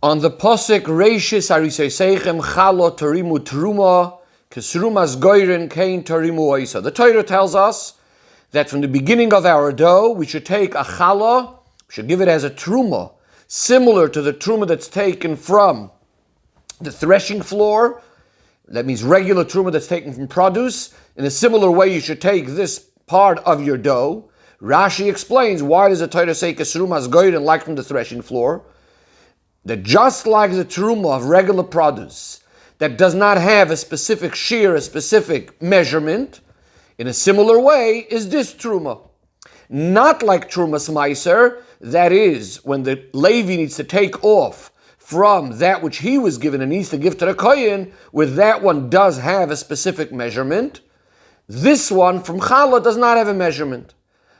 On the posik reishis ariseisechem chalo torimu truma kesrumas goyren kein torimu oisa. The Torah tells us that from the beginning of our dough, we should take a challah, we should give it as a truma, similar to the truma that's taken from the threshing floor. That means regular truma that's taken from produce. In a similar way, you should take this part of your dough. Rashi explains, why does the Torah say kesrumas goyren, like from the threshing floor? That just like the truma of regular produce, that does not have a specific shear, a specific measurement, in a similar way is this truma. Not like trumas meiser, that is, when the Levi needs to take off from that which he was given and needs to give to the Kohen, where that one does have a specific measurement. This one from challah does not have a measurement.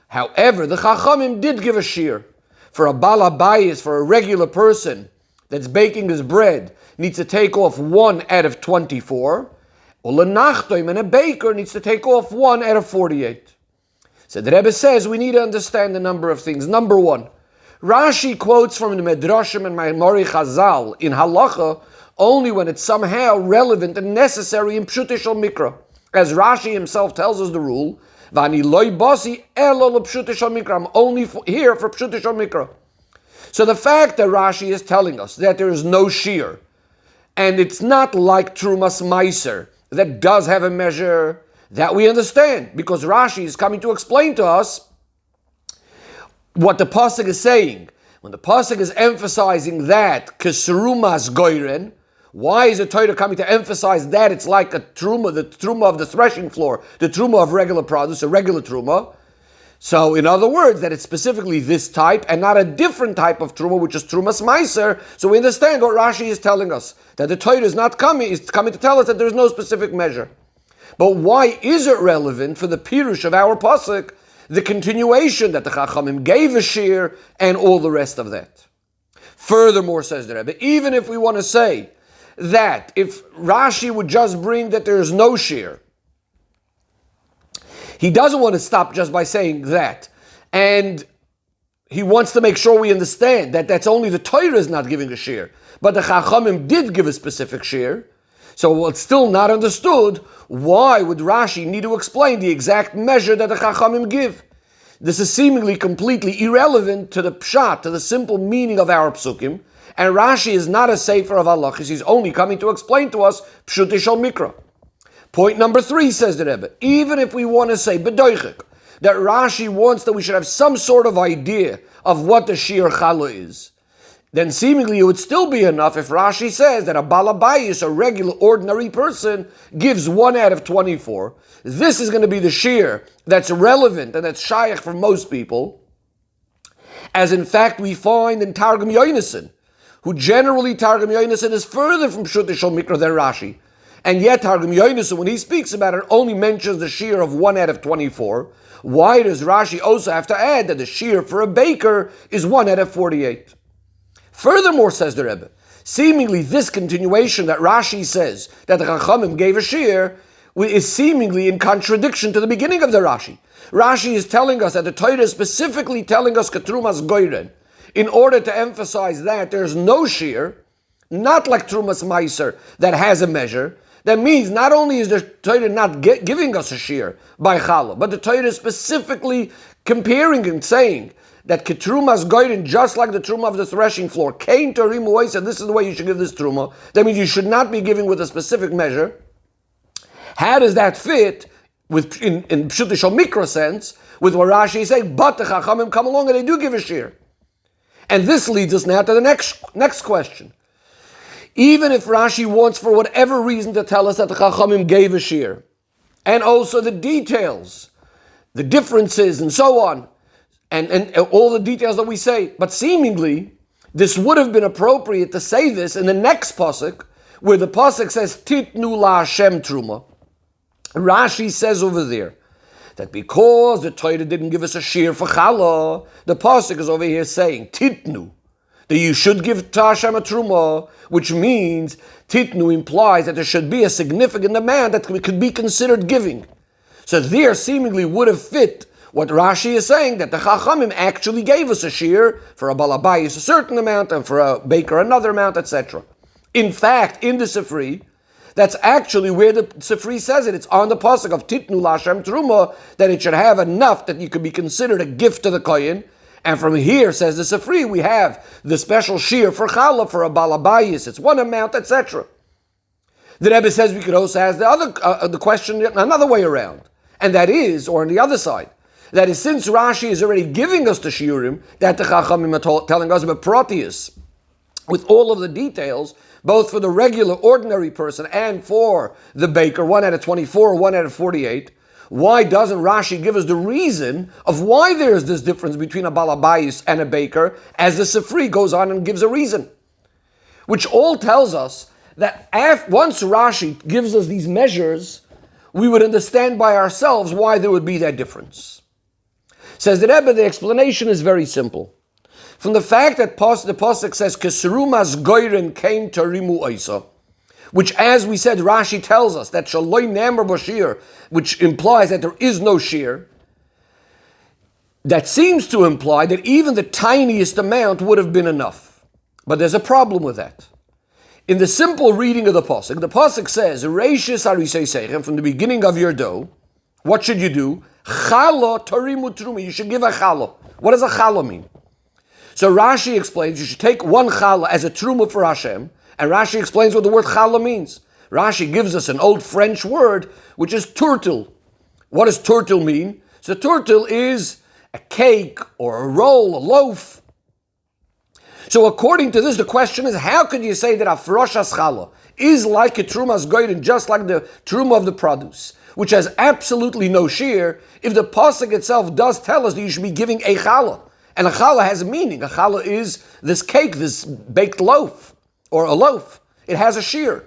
However, the Chachamim did give a shear. For a balabayis, for a regular person that's baking his bread, needs to take off 1 out of 24. Ulenachtoim, and a baker needs to take off 1 out of 48. So the Rebbe says we need to understand a number of things. Number one, Rashi quotes from the Medrashim and Maimori Chazal in Halacha only when it's somehow relevant and necessary in Pshutei Shel Mikra. As Rashi himself tells us the rule, Vani loy basi elo l'Pshutei Shel Mikra. I'm only here for Pshutei Shel Mikra. So the fact that Rashi is telling us that there is no shear, and it's not like Trumas Meiser, that does have a measure, that we understand, because Rashi is coming to explain to us what the pasuk is saying. When the pasuk is emphasizing that kesrumas goyren, why is the Torah coming to emphasize that it's like a truma, the truma of the threshing floor, the truma of regular produce, a regular truma? So, in other words, that it's specifically this type and not a different type of truma, which is trumas meiser. So we understand what Rashi is telling us, that the Torah is not coming, is coming to tell us that there is no specific measure. But why is it relevant for the pirush of our pasuk, the continuation that the Chachamim gave a shear and all the rest of that? Furthermore, says the Rebbe, even if we want to say that if Rashi would just bring that there is no shear, he doesn't want to stop just by saying that. And he wants to make sure we understand that that's only the Torah is not giving a shear, but the Chachamim did give a specific shear. So it's still not understood, why would Rashi need to explain the exact measure that the Chachamim give? This is seemingly completely irrelevant to the pshat, to the simple meaning of our psukim, and Rashi is not a sefer of halachos, he's only coming to explain to us Pshutei Shel Mikra. Point number 3, says the Rebbe, even if we want to say b'doichik, that Rashi wants that we should have some sort of idea of what the shear challah is, then seemingly it would still be enough if Rashi says that a balabayis, a regular, ordinary person, gives 1 out of 24. This is going to be the shear that's relevant and that's shayach for most people, as in fact we find in Targum Yonason, who generally Targum Yonason is further from Pshutei Shel Mikra than Rashi. And yet Targum Yonason, when he speaks about it, only mentions the shear of 1 out of 24. Why does Rashi also have to add that the shear for a baker is 1 out of 48? Furthermore, says the Rebbe, seemingly this continuation that Rashi says that the Chachamim gave a shear is seemingly in contradiction to the beginning of the Rashi. Rashi is telling us that the Torah is specifically telling us ketrumas goyren, in order to emphasize that there's no shear, not like trumas meiser that has a measure. That means not only is the Torah not giving us a shear by challah, but the Torah is specifically comparing and saying that ketrumas goyren, just like the truma of the threshing floor, kein torim oisa, and this is the way you should give this truma. That means you should not be giving with a specific measure. How does that fit with in Pshutei Shel Mikra sense with what Rashi is saying? But the Chachamim come along and they do give a shear. And this leads us now to the next question. Even if Rashi wants for whatever reason to tell us that the Chachamim gave a shear, and also the details, the differences and so on, and all the details that we say, but seemingly this would have been appropriate to say this in the next pasuk, where the pasuk says Titnu la Hashem truma. Rashi says over there that because the Torah didn't give us a shear for challah, the pasuk is over here saying Titnu, that you should give to Hashem a truma, which means Titnu implies that there should be a significant amount that could be considered giving. So there seemingly would have fit What Rashi is saying, that the Chachamim actually gave us a shear for a balabayis a certain amount and for a baker another amount, etc. In fact, in the Sifri, that's actually where the Sifri says it. It's on the pasuk of Titnu Lashem Truma, that it should have enough that you could be considered a gift to the kohen. And from here, says the Sifri, we have the special shear for challah, for a balabayis. It's one amount, etc. The Rebbe says we could also ask the question another way around. And that is, or on the other side, that is, since Rashi is already giving us the shiurim, that the Chachamim are telling us about Proteus, with all of the details, both for the regular, ordinary person and for the baker, 1 out of 24, 1 out of 48, why doesn't Rashi give us the reason of why there's this difference between a balabayis and a baker, as the Sifri goes on and gives a reason? Which all tells us that once Rashi gives us these measures, we would understand by ourselves why there would be that difference. Says the Rebbe, the explanation is very simple. From the fact that the pasuk says, "Kesrumas goyren came to rimu oisa," which, as we said, Rashi tells us that shaloi nemer bashir, which implies that there is no shear. That seems to imply that even the tiniest amount would have been enough. But there's a problem with that. In the simple reading of the pasuk says, "Reishis arisei seichem," from the beginning of your dough, what should you do? Chala tarimu truma. You should give a chala. What does a chala mean? So Rashi explains you should take one challah as a truma for Hashem, and Rashi explains what the word challah means. Rashi gives us an old French word, which is turtle. What does turtle mean? So turtle is a cake or a roll, a loaf. So according to this, the question is, how could you say that afroshas challah is like a trumas goyden, just like the truma of the produce, which has absolutely no shear, if the pasuk itself does tell us that you should be giving a challah? And a challah has a meaning. A challah is this cake, this baked loaf, or a loaf. It has a shear.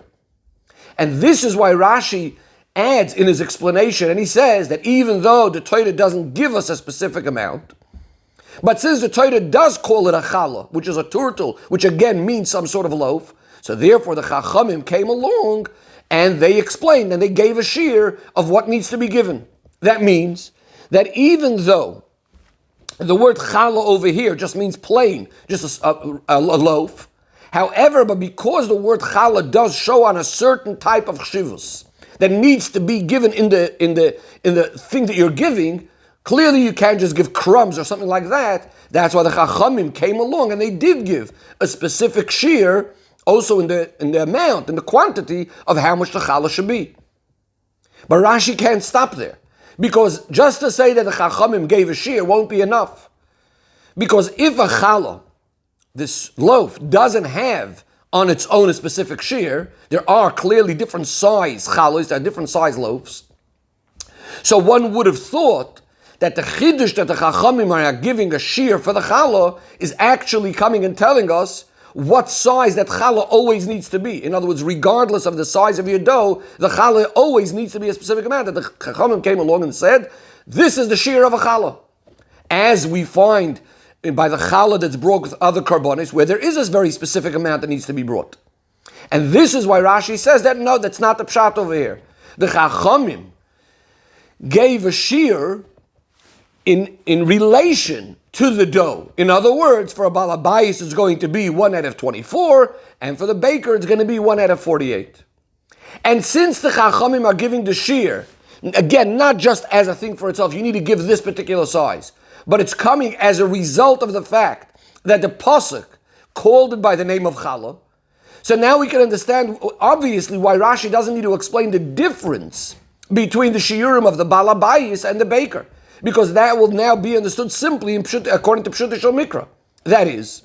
And this is why Rashi adds in his explanation, and he says that even though the Torah doesn't give us a specific amount, but since the Torah does call it a challah, which is a turtle, which again means some sort of loaf, so therefore the Chachamim came along and they explained and they gave a shear of what needs to be given. That means that even though the word challah over here just means plain, just a loaf. However, but because the word challah does show on a certain type of chshivus that needs to be given in the thing that you're giving, clearly you can't just give crumbs or something like that. That's why the Chachamim came along and they did give a specific shear, also in the amount, in the quantity of how much the challah should be. But Rashi can't stop there. Because just to say that the Chachamim gave a shear won't be enough. Because if a challah, this loaf, doesn't have on its own a specific shear, there are clearly different size challahs, there are different size loaves. So one would have thought that the chiddush that the Chachamim are giving a shear for the challah is actually coming and telling us what size that challah always needs to be. In other words, regardless of the size of your dough, the challah always needs to be a specific amount. That the Chachamim came along and said, this is the shear of a challah. As we find by the challah that's brought with other karbonis, where there is a very specific amount that needs to be brought. And this is why Rashi says that, no, that's not the pshat over here. The Chachamim gave a shear in relation to the dough. In other words, for a balabayis it's going to be 1 out of 24, and for the baker it's going to be 1 out of 48. And since the Chachamim are giving the shear, again, not just as a thing for itself, you need to give this particular size, but it's coming as a result of the fact that the pasuk called it by the name of challah. So now we can understand, obviously, why Rashi doesn't need to explain the difference between the shiurim of the balabayis and the baker, because that will now be understood simply according to Pshut Shel Mikra. That is.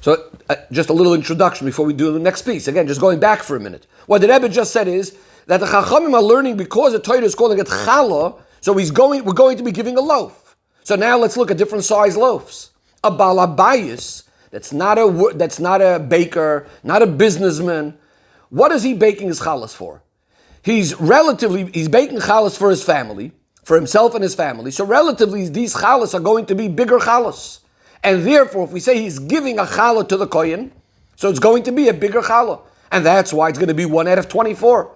So just a little introduction before we do the next piece. Again, just going back for a minute. What the Rebbe just said is that the Chachamim are learning because the Torah is calling it challah, so we're going to be giving a loaf. So now let's look at different size loaves. A balabayis, that's not a baker, not a businessman. What is he baking his challahs for? He's baking challahs for his family, for himself and his family. So relatively, these challahs are going to be bigger challahs. And therefore, if we say he's giving a challah to the kohen, so it's going to be a bigger challah. And that's why it's going to be 1 out of 24.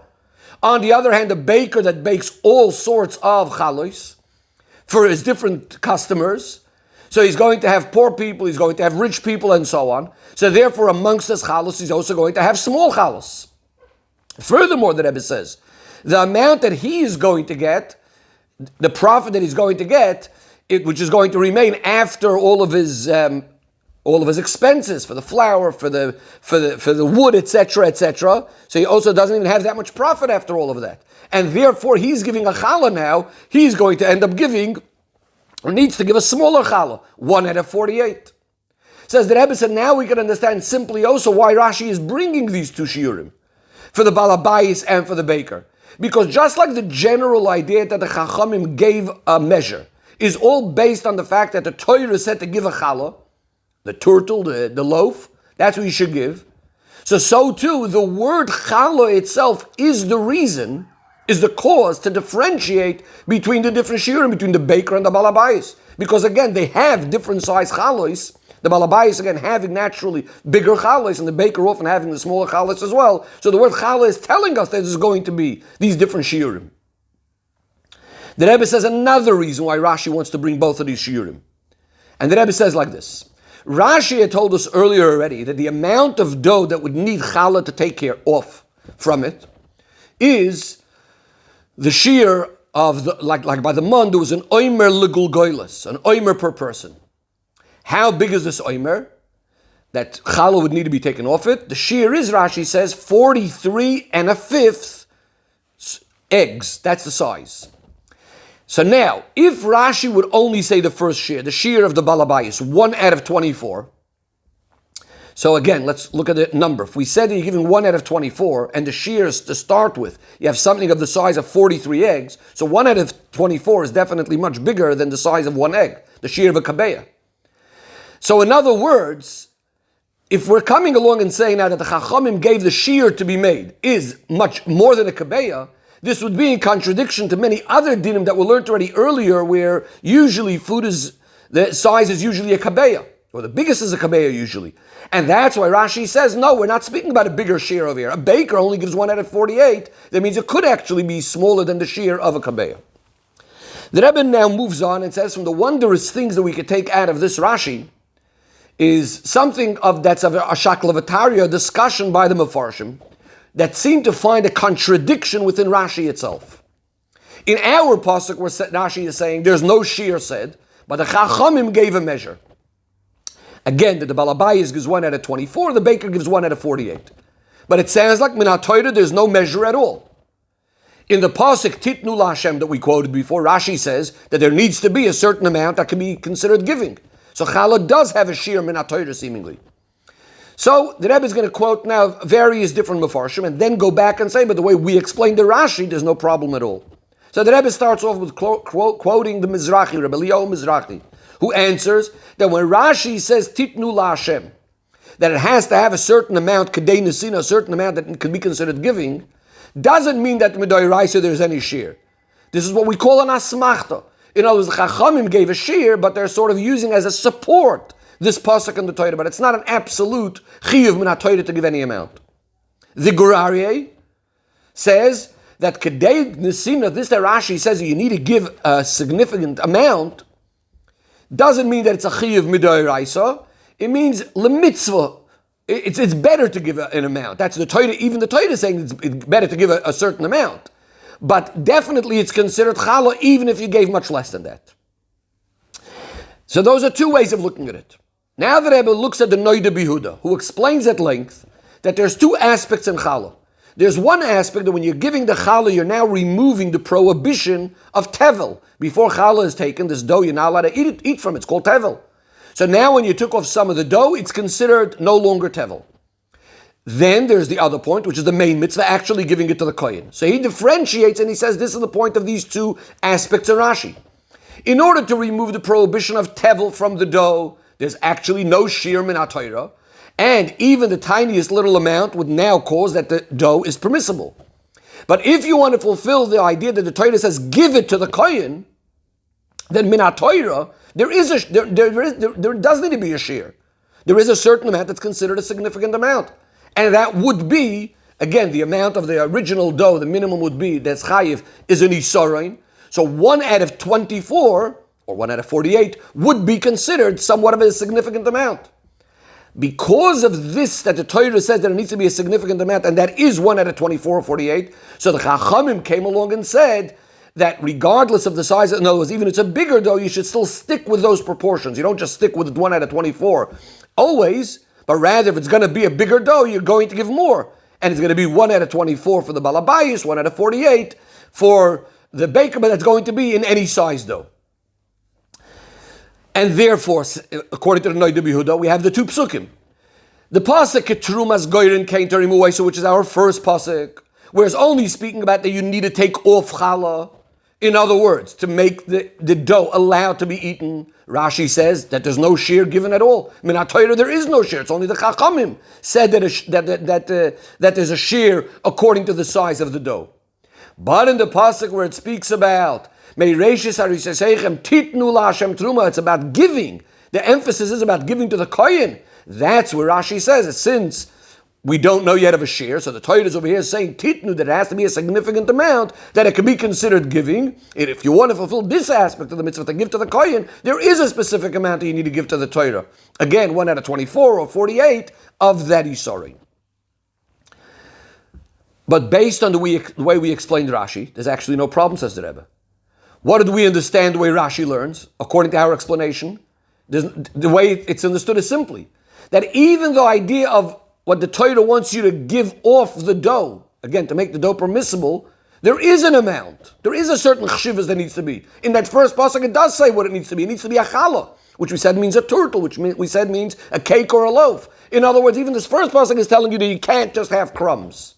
On the other hand, a baker that bakes all sorts of challahs, for his different customers. So he's going to have poor people, he's going to have rich people, and so on. So therefore, amongst his chalos, he's also going to have small chalos. Furthermore, the Rebbe says, the amount that he is going to get, the profit that he's going to get, which is going to remain after all of his expenses for the flour, for the wood, etc., etc. So he also doesn't even have that much profit after all of that, and therefore he's giving a challah now. He's going to end up giving, or needs to give a smaller challah, 1 out of 48. Says the Rebbe said, now we can understand simply also why Rashi is bringing these two shiurim for the balabayis and for the baker. Because just like the general idea that the Chachamim gave a measure is all based on the fact that the Torah said to give a challah, the turtle, the loaf, that's what you should give. So too, the word challah itself is the reason, is the cause to differentiate between the different shiurim, between the baker and the balabayis. Because again, they have different size challahs. The balabayis, again, having naturally bigger challahs, and the baker often having the smaller challahs as well. So the word challah is telling us that there's going to be these different shiurim. The Rebbe says another reason why Rashi wants to bring both of these shiurim. And the Rebbe says like this. Rashi had told us earlier already that the amount of dough that would need challah to take care of from it is the shear of the, like by the month, there was an oimer legul goylus, an oimer per person. How big is this oimer that challah would need to be taken off it? The shear is, Rashi says, 43 1/5 eggs. That's the size. So now, if Rashi would only say the first shear, the shear of the balabayis, 1 out of 24. So again, let's look at the number. If we said that you're giving 1 out of 24, and the shears to start with, you have something of the size of 43 eggs, so 1 out of 24 is definitely much bigger than the size of 1 egg, the shear of a kabeya. So in other words, if we're coming along and saying now that the Chachamim gave the shear to be made is much more than a kabeya, this would be in contradiction to many other dinim that we learned already earlier, where usually the size is usually a kabeya, or the biggest is a kabeya usually. And that's why Rashi says, no, we're not speaking about a bigger shear over here. A baker only gives 1 out of 48. That means it could actually be smaller than the shear of a kabeya. The Rebbe now moves on and says, from the wondrous things that we could take out of this Rashi, is something that's of a shakal of a discussion by the Mefarshim, that seem to find a contradiction within Rashi itself. In our pasuk, where Rashi is saying there's no shear said, but the Chachamim gave a measure. Again, that the balabayis gives 1 out of 24, the baker gives 1 out of 48. But it sounds like min ha-Torah, there's no measure at all. In the pasuk Titnu LaHashem that we quoted before, Rashi says that there needs to be a certain amount that can be considered giving. So challah does have a shear min ha-Torah seemingly. So the Rebbe is going to quote now various different mefarshim and then go back and say, but the way we explained the Rashi, there's no problem at all. So the Rebbe starts off with quoting the Mizrahi, Rebbe Eliyahu Mizrahi, who answers that when Rashi says Titnu LaHashem, that it has to have a certain amount, Kedei Nesina, a certain amount that can be considered giving, doesn't mean that Midoraisa there's any shear. This is what we call an asmachta. In other words, the Chachamim gave a shear, but they're sort of using as a support this pasuk in the Torah, but it's not an absolute chiyuv min ha-Torah to give any amount. The Gurarye says that kedei nesina, this that Rashi says you need to give a significant amount, doesn't mean that it's a chiyuv midoraisa. It means lemitzvah. It's better to give an amount. That's the Torah. Even the Torah is saying it's better to give a certain amount, but definitely it's considered challah even if you gave much less than that. So those are two ways of looking at it. Now the Rebbe looks at the Noida Behuda, who explains at length that there's two aspects in challah. There's one aspect that when you're giving the challah, you're now removing the prohibition of tevel. Before challah is taken, this dough, you're not allowed to eat from it. It's called tevel. So now when you took off some of the dough, it's considered no longer tevel. Then there's the other point, which is the main mitzvah, actually giving it to the kohen. So he differentiates and he says this is the point of these two aspects in Rashi. In order to remove the prohibition of tevel from the dough, there's actually no shear min ha-Torah, and even the tiniest little amount would now cause that the dough is permissible. But if you want to fulfill the idea that the Torah says give it to the kohen, then min ha-Torah, there does need to be a shear. There is a certain amount that's considered a significant amount, and that would be, again, the amount of the original dough. The minimum would be that's chayiv is an isarein. So 1 out of 24, or 1 out of 48, would be considered somewhat of a significant amount. Because of this, that the Torah says that it needs to be a significant amount, and that is 1 out of 24 or 48, so the Chachamim came along and said that regardless of the size, in other words, even if it's a bigger dough, you should still stick with those proportions. You don't just stick with 1 out of 24 always, but rather if it's going to be a bigger dough, you're going to give more. And it's going to be 1 out of 24 for the Balabayis, 1 out of 48 for the baker, but that's going to be in any size dough. And therefore, according to the Noida B'Yehuda, we have the 2 psukim. The pasuk Ketrumas Goyrin Kain Terimu, so which is our first pasuk, where it's only speaking about that you need to take off challah. In other words, to make the dough allowed to be eaten. Rashi says that there's no shear given at all. Min HaTorah there is no shear. It's only the Chachamim said that there's a shear according to the size of the dough. But in the pasuk where it speaks about it's about giving. The emphasis is about giving to the kohen. That's where Rashi says that since we don't know yet of a shear, so the Torah is over here saying titnu, that it has to be a significant amount, that it can be considered giving. And if you want to fulfill this aspect of the mitzvah to give to the kohen, there is a specific amount that you need to give to the Torah. Again, 1 out of 24 or 48 of that Yisori. But based on the way we explained Rashi, there's actually no problem, says the Rebbe. What did we understand the way Rashi learns? According to our explanation, the way it's understood is simply that even the idea of what the Torah wants you to give off the dough, again, to make the dough permissible, there is an amount. There is a certain chshivas that needs to be. In that first pasuk, it does say what it needs to be. It needs to be a challah, which we said means a turtle, which we said means a cake or a loaf. In other words, even this first pasuk is telling you that you can't just have crumbs.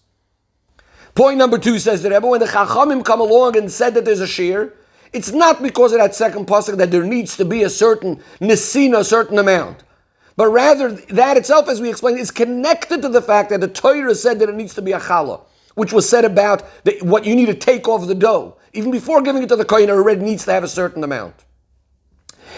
Point number 2 says the Rebbe, when the Chachamim come along and said that there's a shear, it's not because of that second pasuk that there needs to be a certain nesina, a certain amount. But rather, that itself, as we explained, is connected to the fact that the Torah said that it needs to be a challah, which was said about what you need to take off the dough. Even before giving it to the kohen, it already needs to have a certain amount.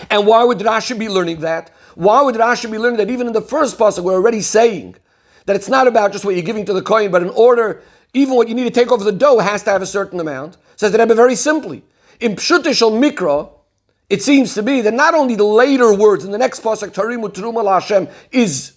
And why would Rashi be learning that? Why would Rashi be learning that even in the first pasuk, we're already saying that it's not about just what you're giving to the kohen, but in order, even what you need to take off the dough has to have a certain amount? Says the Rebbe very simply. In Pshutei Shel Mikra, it seems to be that not only the later words in the next pasuk, Tarimu Teruma LaHashem, is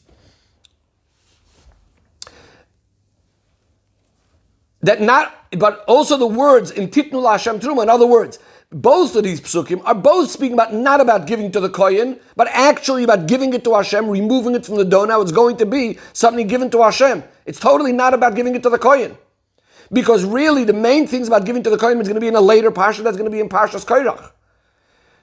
that not, but also the words in Titnu LaHashem Teruma. In other words, both of these psukim are both speaking about not about giving to the kohen, but actually about giving it to Hashem, removing it from the dough. Now it's going to be something given to Hashem. It's totally not about giving it to the kohen. Because really, the main things about giving to the kohen is going to be in a later parsha that's going to be in Parshas Korach.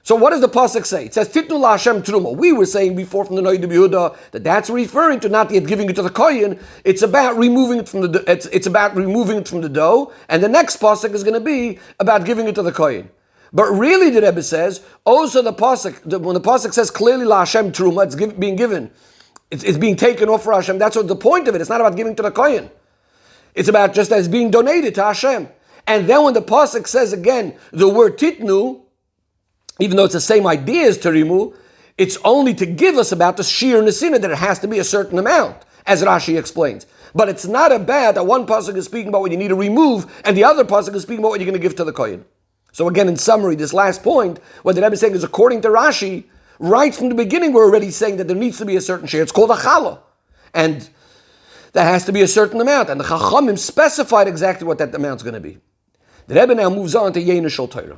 So what does the pasuk say? It says Titnu LaHashem Truma. We were saying before from the Noida B'Yehuda that that's referring to not yet giving it to the kohen. It's about removing it from the. It's about removing it from the dough. And the next pasuk is going to be about giving it to the kohen. But really, the Rebbe says also the pasuk when the pasuk says clearly LaHashem Truma, it's being given. It's being taken off for Hashem. That's what the point of it. It's not about giving to the kohen. It's about just as being donated to Hashem. And then when the pasuk says again the word titnu, even though it's the same idea as terimu, it's only to give us about the sheer nesina that it has to be a certain amount, as Rashi explains. But it's not about that one pasuk is speaking about what you need to remove, and the other pasuk is speaking about what you're going to give to the kohen. So again, in summary, this last point, what the Rebbe is saying is according to Rashi, right from the beginning, we're already saying that there needs to be a certain share. It's called a challah. And that has to be a certain amount. And the Chachamim specified exactly what that amount's going to be. The Rebbe now moves on to Yeina Shel Torah.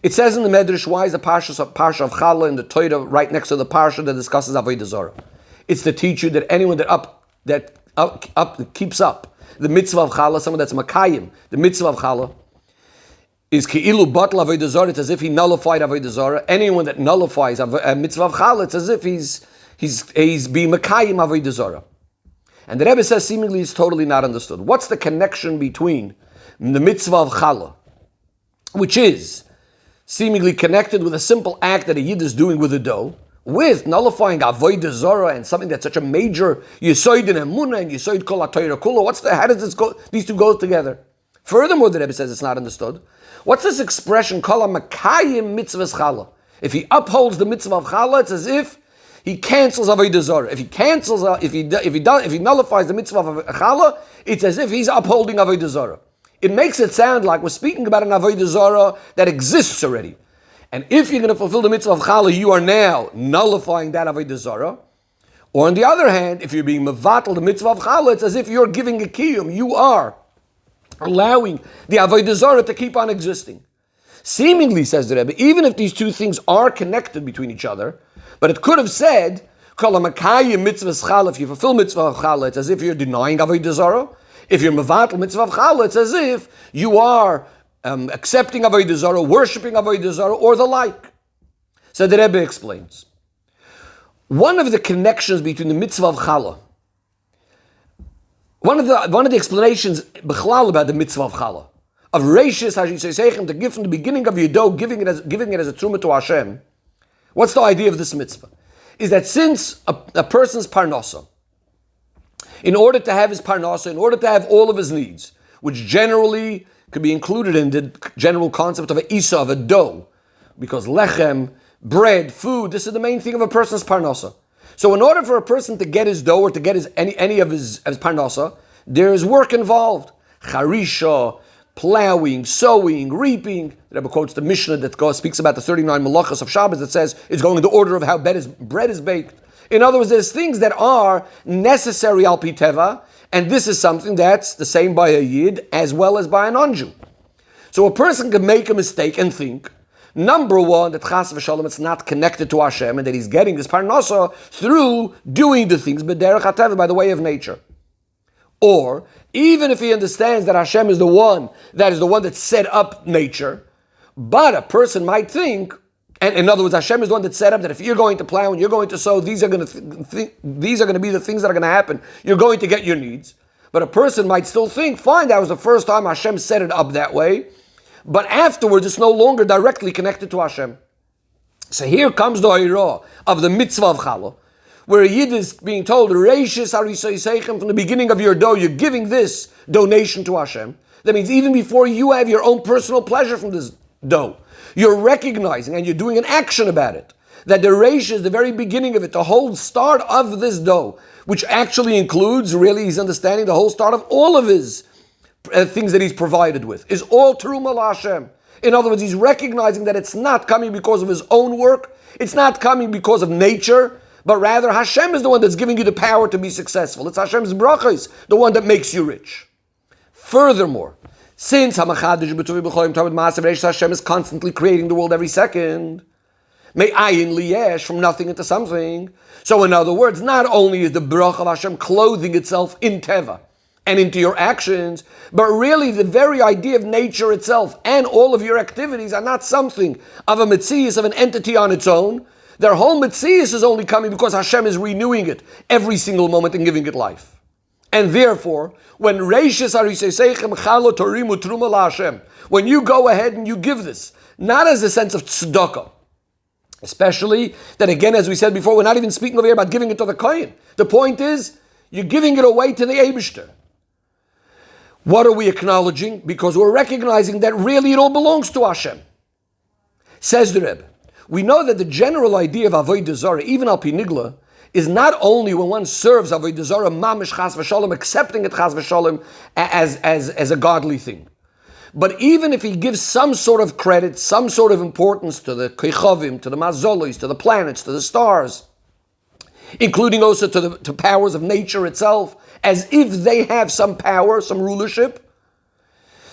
It says in the Medrash, why is the parsha of Challah in the Torah right next to the parsha that discusses Avodah Zarah? It's to teach you that anyone that keeps up the mitzvah of Challah, someone that's Makayim, the mitzvah of Challah, is Ki'ilu Batla Avodah Zarah. It's as if he nullified Avodah Zarah. Anyone that nullifies a mitzvah of Challah, it's as if he's being Makayim Avodah Zarah. And the Rebbe says seemingly it's totally not understood. What's the connection between the mitzvah of Challah, which is seemingly connected with a simple act that a Yid is doing with a dough, with nullifying Avodah Zarah and something that's such a major Yisoid in Emunah and Yisoid Kol HaTorah Kula? How does this go? These two go together. Furthermore, the Rebbe says it's not understood. What's this expression? Kol HaMakayim Mitzvahs Challah. If he upholds the mitzvah of Challah, it's as if he cancels Avodah Zarah. If he nullifies the mitzvah of Challah, it's as if he's upholding Avodah Zarah. it makes it sound like we're speaking about an avodah zarah that exists already. And if you're going to fulfill the mitzvah of challah, you are now nullifying that avodah zarah. Or on the other hand, if you're being mevatel the mitzvah of challah, it's as if you're giving a kiyum. You are allowing the avodah zarah to keep on existing. Seemingly, says the Rebbe, even if these two things are connected between each other, but it could have said, kol hamakayim mitzvahs challah, if you fulfill mitzvah of challah, it's as if you're denying avodah zarah. If you're mevatel mitzvah of challah, it's as if you are accepting avodah zarah, worshipping avodah zarah, or the like. So the Rebbe explains. One of the connections between the mitzvah of challah, one of the explanations b'chlal about the mitzvah of challah, of reishis hashisayseichem, to give from the beginning of your dough, giving it as a truma to Hashem. What's the idea of this mitzvah? Is that since a person's parnasa, in order to have his parnasa, in order to have all of his needs, which generally could be included in the general concept of a isa, of a dough, because lechem, bread, food, this is the main thing of a person's parnasa. So in order for a person to get his dough or to get any of his parnasa, there is work involved. Charisha, plowing, sowing, reaping. The Rebbe quotes the Mishnah that speaks about the 39 malachas of Shabbos that says it's going in the order of how bread is baked. In other words, there's things that are necessary al pi teva, and this is something that's the same by a Yid as well as by a non-Jew. So a person can make a mistake and think, number one, that chas v'shalom, it's not connected to Hashem, and that he's getting this parnasa through doing the things b'derech hateva, by the way of nature. Or, even if he understands that Hashem is the one that set up nature, but a person might think, and in other words, Hashem is the one that set up that if you're going to plow and you're going to sow, these are going to be the things that are going to happen. You're going to get your needs. But a person might still think, fine, that was the first time Hashem set it up that way, but afterwards it's no longer directly connected to Hashem. So here comes the hira of the mitzvah of challah, where a Yid is being told, Reishis harisayseichem, from the beginning of your dough, you're giving this donation to Hashem. That means even before you have your own personal pleasure from this dough, you're recognizing and you're doing an action about it. That the reish is the very beginning of it, the whole start of this dough, which actually includes, really, he's understanding the whole start of all of his things that he's provided with, is all teruma l'Hashem. In other words, he's recognizing that it's not coming because of his own work, it's not coming because of nature, but rather Hashem is the one that's giving you the power to be successful. It's Hashem's brachas, the one that makes you rich. Furthermore, since Hashem is constantly creating the world every second, me'ayin liyesh, from nothing into something. So in other words, not only is the bracha of Hashem clothing itself in teva and into your actions, but really the very idea of nature itself and all of your activities are not something of a metzius, of an entity on its own. Their whole metzius is only coming because Hashem is renewing it every single moment and giving it life. And therefore, when reishis hariseisechem chalo torimu truma laHashem, when you go ahead and you give this, not as a sense of tzedakah, especially that again, as we said before, we're not even speaking over here about giving it to the kohen. The point is, you're giving it away to the Eibishter. What are we acknowledging? Because we're recognizing that really it all belongs to Hashem. Says the Rebbe, we know that the general idea of avodah zarah, even al pi nigla, is not only when one serves avodah zarah mamish chas v'shalom, accepting it chas v'shalom as a godly thing, but even if he gives some sort of credit, some sort of importance to the kechavim, to the mazolos, to the planets, to the stars, including also to powers of nature itself, as if they have some power, some rulership.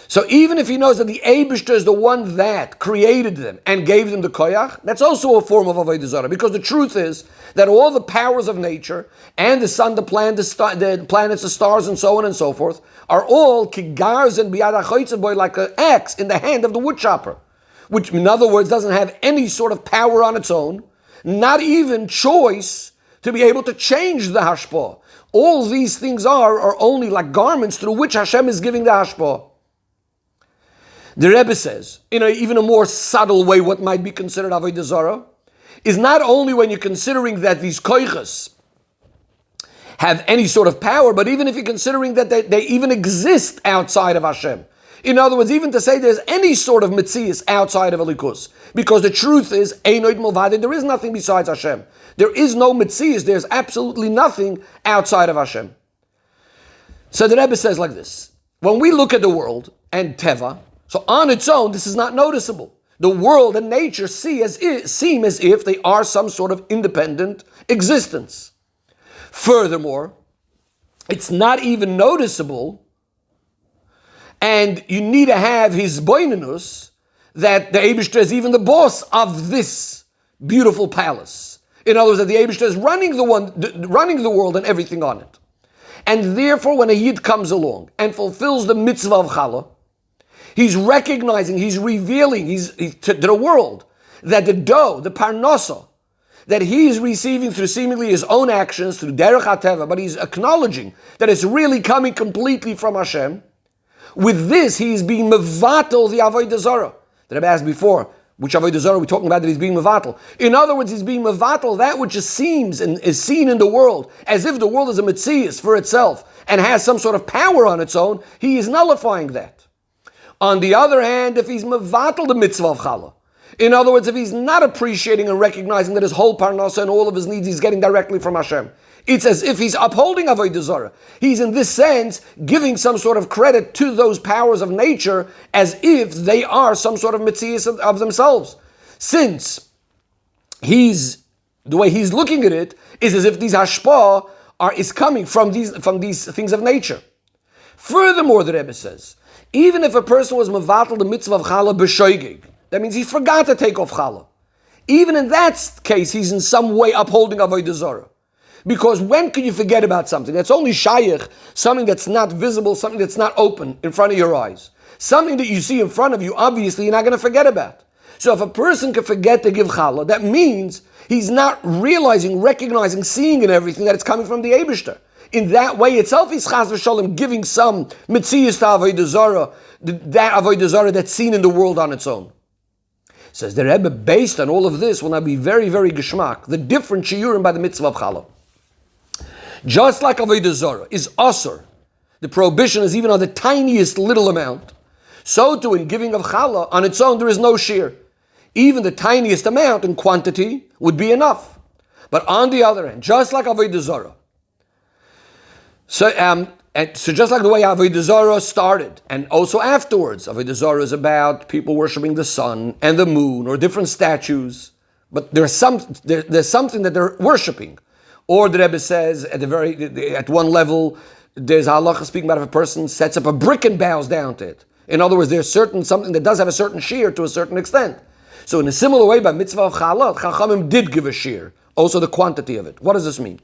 So even if he knows that the Eibishter is the one that created them and gave them the koyach, that's also a form of avodah zarah, because the truth is that all the powers of nature and the sun, the planets, the stars, and so on and so forth are all kigars and biyad hachoytze boy, like an axe in the hand of the wood chopper, which in other words doesn't have any sort of power on its own, not even choice to be able to change the hashpah. All these things are only like garments through which Hashem is giving the hashpah. The Rebbe says, in even a more subtle way, what might be considered avodah zarah is not only when you're considering that these koiches have any sort of power, but even if you're considering that they even exist outside of Hashem. In other words, even to say there's any sort of metzius outside of Elikus, because the truth is, einoid milvade, there is nothing besides Hashem. There is no metzius, there's absolutely nothing outside of Hashem. So the Rebbe says like this, when we look at the world and Teva, so on its own, this is not noticeable. The world and nature seem as if they are some sort of independent existence. Furthermore, it's not even noticeable, and you need to have his boinenus that the Eibishter is even the boss of this beautiful palace. In other words, that the Eibishter is running the world and everything on it. And therefore, when a Yid comes along and fulfills the mitzvah of Challah, he's recognizing, he's revealing to the world that the dough, the parnasa, that he is receiving through seemingly his own actions, through derech hateva, but he's acknowledging that it's really coming completely from Hashem. With this, he is being mevatel the avodah zarah. That I've asked before, which avodah zarah are we talking about that he's being mevatel? In other words, he's being mevatel that which seems and is seen in the world, as if the world is a metzius for itself and has some sort of power on its own. He is nullifying that. On the other hand, if he's mevatel the mitzvah of challah, in other words, if he's not appreciating and recognizing that his whole parnasa and all of his needs he's getting directly from Hashem, it's as if he's upholding avodah zarah. He's in this sense giving some sort of credit to those powers of nature as if they are some sort of metzius of themselves. Since the way he's looking at it is as if these hashpah is coming from these things of nature. Furthermore, the Rebbe says, even if a person was mevatel the mitzvah of challah b'shoigig, that means he forgot to take off challah. Even in that case, he's in some way upholding avodah zarah. Because when can you forget about something that's only shayich, something that's not visible, something that's not open in front of your eyes? Something that you see in front of you, obviously you're not going to forget about. So if a person can forget to give challah, that means he's not realizing, recognizing, seeing in everything that it's coming from the Eibishter. In that way itself, he's chas v'sholem giving some mitzias to avodah zarah, that avodah zarah that's seen in the world on its own. Says the Rebbe, based on all of this, will now be very, very geschmack, the different shiurim by the mitzvah of challah. Just like avodah zarah is asur, the prohibition is even on the tiniest little amount, so too in giving of challah, on its own there is no shear. Even the tiniest amount in quantity would be enough. But on the other hand, just like avodah zarah, so just like the way avodah zarah started, and also afterwards, avodah zarah is about people worshiping the sun and the moon or different statues, but there's something that they're worshiping. Or the Rebbe says at one level, there's halacha speaking about if a person sets up a brick and bows down to it. In other words, there's something that does have a certain shear to a certain extent. So in a similar way, by mitzvah of challah, Chachamim did give a shear, also the quantity of it. What does this mean?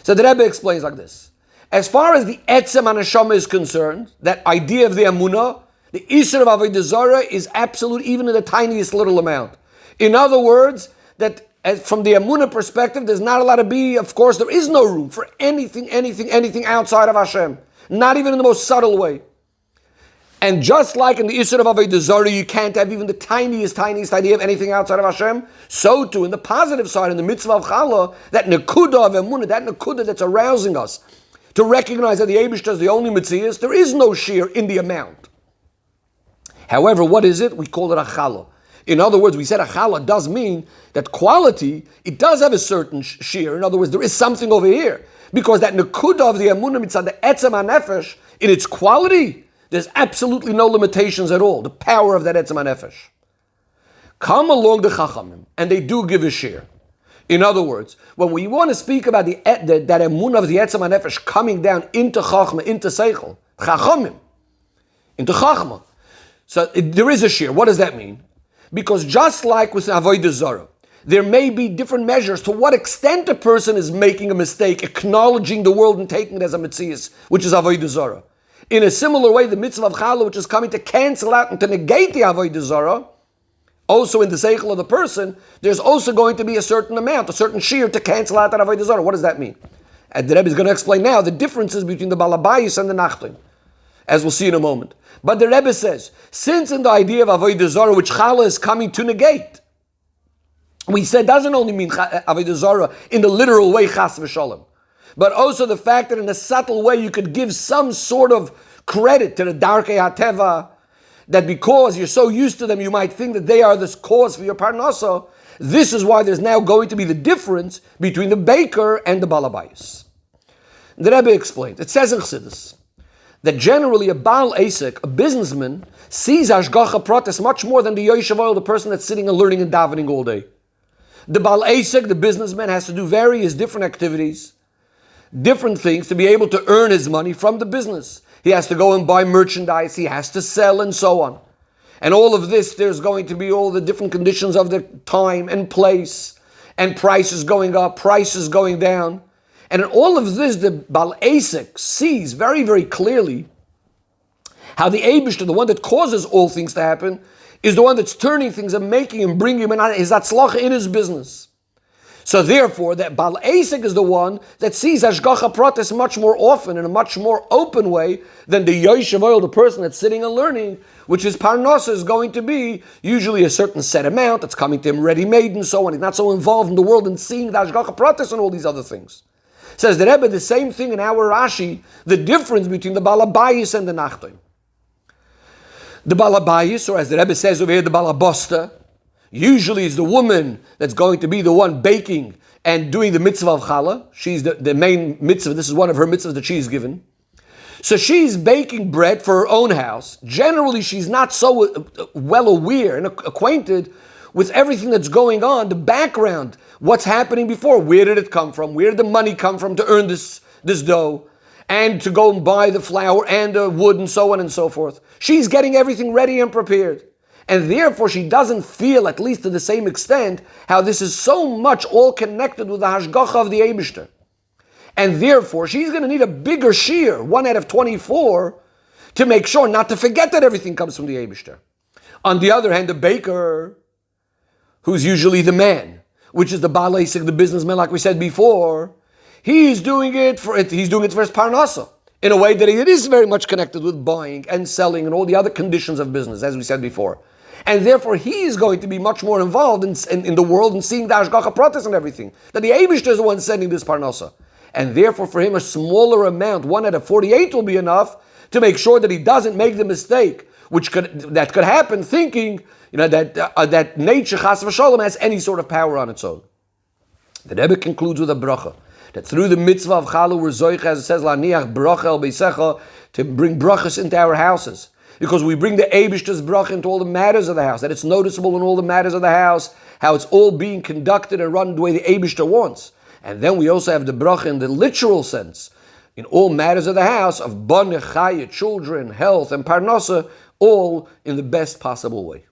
So the Rebbe explains like this. As far as the etzem haneshama is concerned, that idea of the emunah, the isur of avodah zarah is absolute even in the tiniest little amount. In other words, that from the emunah perspective, there's not allowed to be, of course, there is no room for anything outside of Hashem. Not even in the most subtle way. And just like in the isur of avodah zarah, you can't have even the tiniest idea of anything outside of Hashem, so too in the positive side, in the mitzvah of challah, that nekudah of emunah, that nekudah that's arousing us, to recognize that the Eibishter is the only Metzias, there is no shear in the amount. However, what is it? We call it a challah. In other words, we said a challah does mean that quality, it does have a certain shear. In other words, there is something over here. Because that nekudah of the emunah mitzad, the etzem hanefesh, in its quality, there's absolutely no limitations at all. The power of that etzem hanefesh. Come along the chachamim, and they do give a shear. In other words, when we want to speak about that emunah of the etzem hanefesh coming down into chachma, into seichel, chachamim, into chachma, so there is a shear. What does that mean? Because just like with avodah zarah, there may be different measures to what extent a person is making a mistake, acknowledging the world and taking it as a metzias, which is avodah zarah. In a similar way, the mitzvah of challah, which is coming to cancel out and to negate the avodah zarah, also in the seichel of the person, there's also going to be a certain amount, a certain shear to cancel out that avodah zarah. What does that mean? And the Rebbe is going to explain now the differences between the balabayis and the nachtin, as we'll see in a moment. But the Rebbe says, since in the idea of avodah zarah, which challah is coming to negate, we said doesn't only mean avodah zarah in the literal way, chas v'sholem, but also the fact that in a subtle way you could give some sort of credit to the darkei hateva, that because you're so used to them, you might think that they are the cause for your parnasa. This is why there's now going to be the difference between the baker and the balabayis. The Rebbe explained, it says in Chassidus, that generally a Baal Asik, a businessman, sees Hashgacha Pratis much more than the Yoshev Oil, the person that's sitting and learning and davening all day. The Baal Asik, the businessman, has to do various different activities, different things to be able to earn his money from the business. He has to go and buy merchandise, he has to sell and so on. And all of this, there's going to be all the different conditions of the time and place, and prices going up, prices going down. And in all of this, the Baal Asik sees very, very clearly how the Eibishter, the one that causes all things to happen, is the one that's turning things and making and bringing him in his Shlach in his business. So therefore, that Baal Asik is the one that sees Hashgacha Pratis much more often in a much more open way than the Yoshev Oil, the person that's sitting and learning, which his parnasa is going to be usually a certain set amount that's coming to him ready-made and so on. He's not so involved in the world and seeing the Hashgacha Pratis and all these other things. Says the Rebbe the same thing in our Rashi, the difference between the Balabayis and the Nachtoim. The Balabayis, or as the Rebbe says over here, the Balabosta, usually is the woman that's going to be the one baking and doing the mitzvah of challah. She's the main mitzvah. This is one of her mitzvahs that she's given. So she's baking bread for her own house. Generally, she's not so well aware and acquainted with everything that's going on, the background, what's happening before. Where did it come from? Where did the money come from to earn this dough? And to go and buy the flour and the wood and so on and so forth. She's getting everything ready and prepared. And therefore she doesn't feel, at least to the same extent, how this is so much all connected with the Hashgacha of the Eibishter. And therefore she's going to need a bigger shear, 1 out of 24, to make sure not to forget that everything comes from the Eibishter. On the other hand, the baker, who's usually the man, which is the Baal Asik, the businessman, like we said before, he's doing it for his parnasa in a way that it is very much connected with buying and selling and all the other conditions of business, as we said before. And therefore, he is going to be much more involved in the world and seeing the Hashgacha Pratis and everything. That the Eibishter is the one sending this parnasa. And therefore, for him, a smaller amount, 1 out of 48 will be enough to make sure that he doesn't make the mistake that could happen, thinking that nature, chas v'shalom, has any sort of power on its own. The Rebbe concludes with a bracha, that through the mitzvah of Challah, we're zoich, as it says, laniach bracha el beisecha, to bring brachas into our houses. Because we bring the Eibishter's bracha into all the matters of the house, that it's noticeable in all the matters of the house, how it's all being conducted and run the way the Eibishter wants. And then we also have the bracha in the literal sense, in all matters of the house, of baneh chaya, children, health, and parnasa, all in the best possible way.